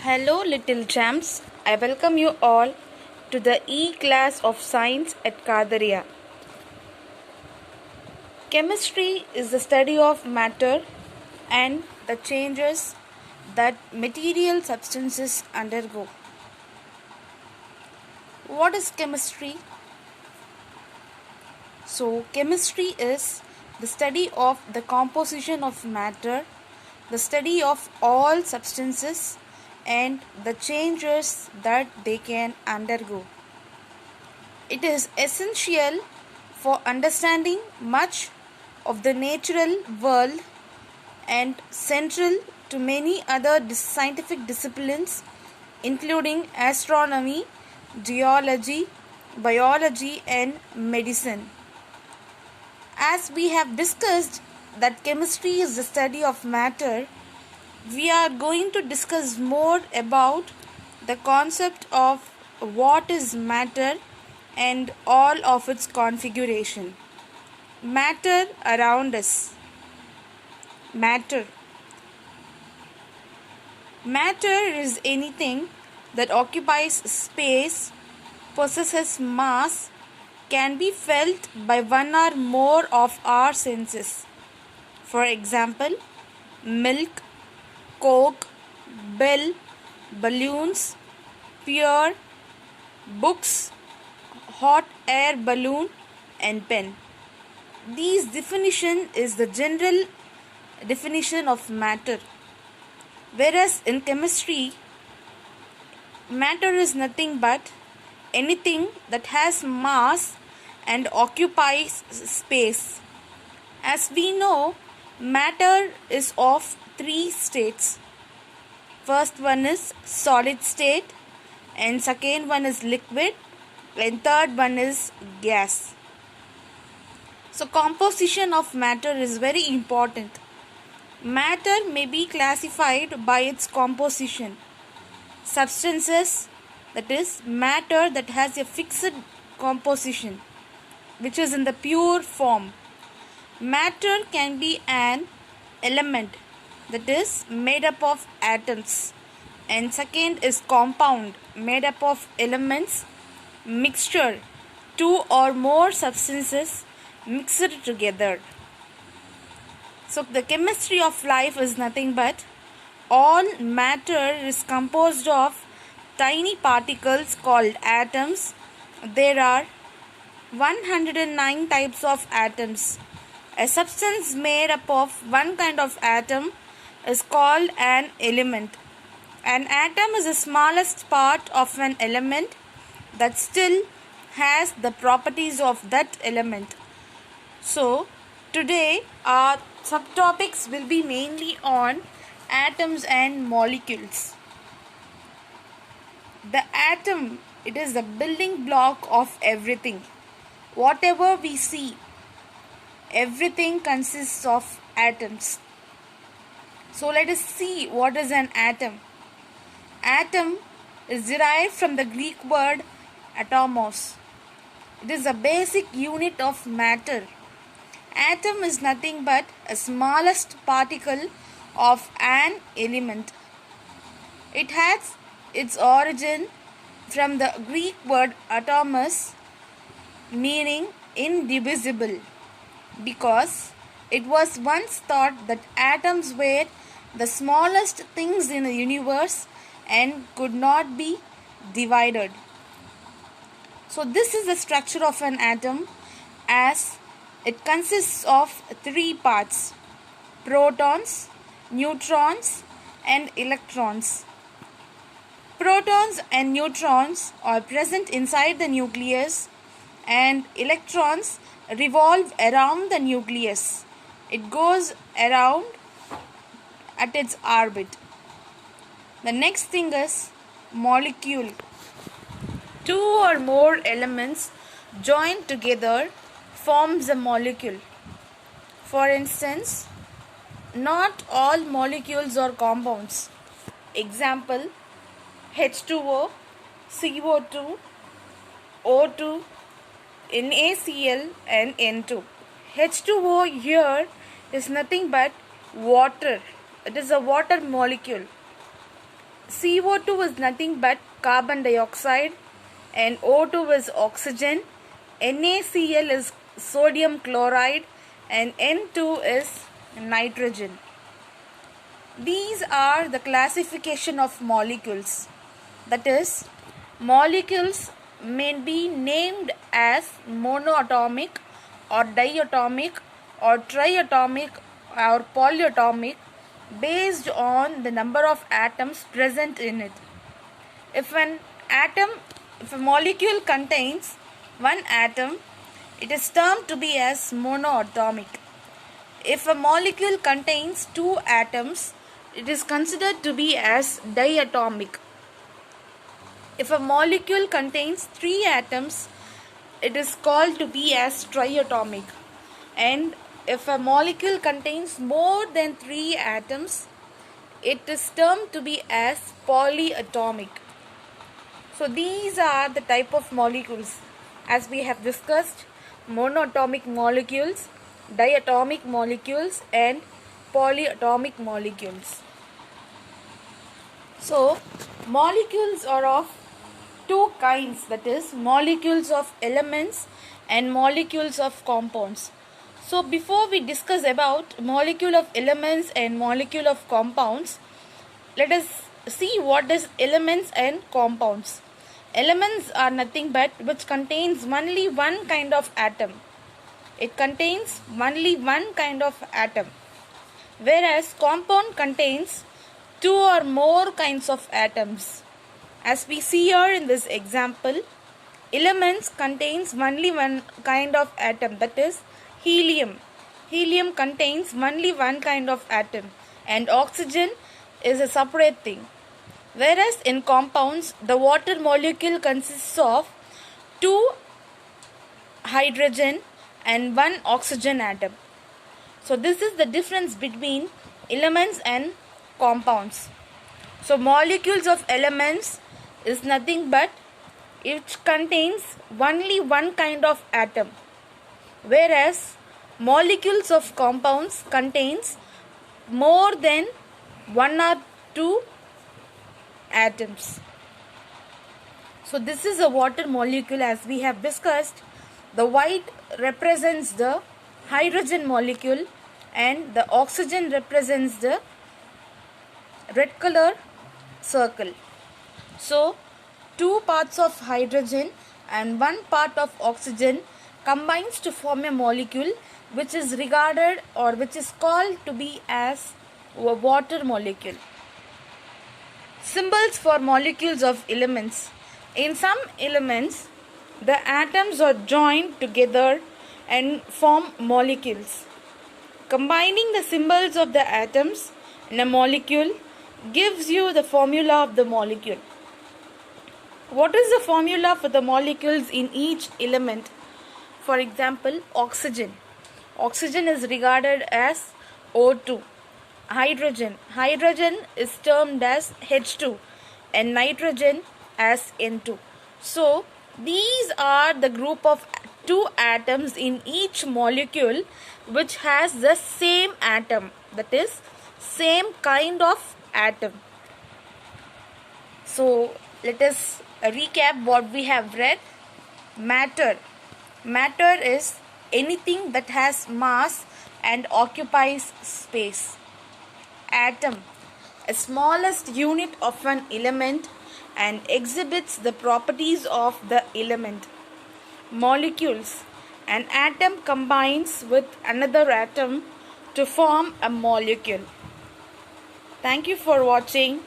Hello, little champs. I welcome you all to the E class of science at Kadaria. Chemistry is the study of matter and the changes that material substances undergo. What is chemistry? So, chemistry is the study of the composition of matter, the study of all substances, and the changes that they can undergo. It is essential for understanding much of the natural world and central to many other scientific disciplines, including astronomy, geology, biology, and medicine. As we have discussed that chemistry is the study of matter, we are going to discuss more about the concept of what is matter and all of its configuration. Matter around us. Matter is anything that occupies space, possesses mass, can be felt by one or more of our senses. For example, milk, coke, bell, balloons, pear, books, hot air balloon, and pen. This definition is the general definition of matter. Whereas in chemistry, matter is nothing but anything that has mass and occupies space. As we know, matter is of three states. First one is solid state, and second one is liquid, and third one is gas. So composition of matter is very important. Matter may be classified by its composition. Substances, that is matter that has a fixed composition, which is in the pure form. Matter can be an element, that is made up of atoms, and second is compound, made up of elements, mixture, two or more substances mixed together. So the chemistry of life is nothing but all matter is composed of tiny particles called atoms. There are 109 types of atoms. A substance made up of one kind of atom is called an element. An atom is the smallest part of an element that still has the properties of that element. So, today our subtopics will be mainly on atoms and molecules. The atom, it is the building block of everything. Whatever we see, everything consists of atoms. So let us see what is an atom. Atom is derived from the Greek word atomos. It is the basic unit of matter. Atom is nothing but a smallest particle of an element. It has its origin from the Greek word atomos, meaning indivisible, because it was once thought that atoms were the smallest things in the universe and could not be divided. So this is the structure of an atom, as it consists of three parts: protons, neutrons, and electrons. Protons and neutrons are present inside the nucleus, and electrons revolve around the nucleus. It goes around at its orbit. The next thing is molecule. Two or more elements joined together forms a molecule. For instance, not all molecules are compounds. Example, H2O, CO2, O2, NaCl and N2. H2O here is nothing but water. It is a water molecule. CO2 is nothing but carbon dioxide, and O2 is oxygen, NaCl is sodium chloride, and N2 is nitrogen. These are the classification of molecules. That is, molecules may be named as monoatomic or diatomic or triatomic or polyatomic based on the number of atoms present in it. If a molecule contains one atom, it is termed to be as monoatomic. If a molecule contains two atoms, it is considered to be as diatomic. If a molecule contains three atoms, it is called to be as triatomic. And if a molecule contains more than three atoms, it is termed to be as polyatomic. So these are the type of molecules as we have discussed: monoatomic molecules, diatomic molecules, and polyatomic molecules. So molecules are of two kinds, that is, molecules of elements and molecules of compounds. So before we discuss about molecule of elements and molecule of compounds, let us see what is elements and compounds. Elements are nothing but which contains only one kind of atom. It contains only one kind of atom. Whereas compound contains two or more kinds of atoms. As we see here in this example, elements contains only one kind of atom, that is helium. Helium contains only one kind of atom, and oxygen is a separate thing. Whereas in compounds, the water molecule consists of two hydrogen and one oxygen atom. So this is the difference between elements and compounds. So molecules of elements is nothing but it contains only one kind of atom, whereas molecules of compounds contains more than one or two atoms. So this is a water molecule as we have discussed. The white represents the hydrogen molecule and the oxygen represents the red color circle. So two parts of hydrogen and one part of oxygen combines to form a molecule which is regarded or which is called to be as a water molecule. Symbols for molecules of elements. In some elements, the atoms are joined together and form molecules. Combining the symbols of the atoms in a molecule gives you the formula of the molecule. What is the formula for the molecules in each element? For example, oxygen. Oxygen is regarded as O2. Hydrogen is termed as H2 and nitrogen as N2. So these are the group of two atoms in each molecule which has the same atom, that is same kind of atom. So let us recap what we have read. Matter is anything that has mass and occupies space. Atom, a smallest unit of an element and exhibits the properties of the element. Molecules, an atom combines with another atom to form a molecule. Thank you for watching.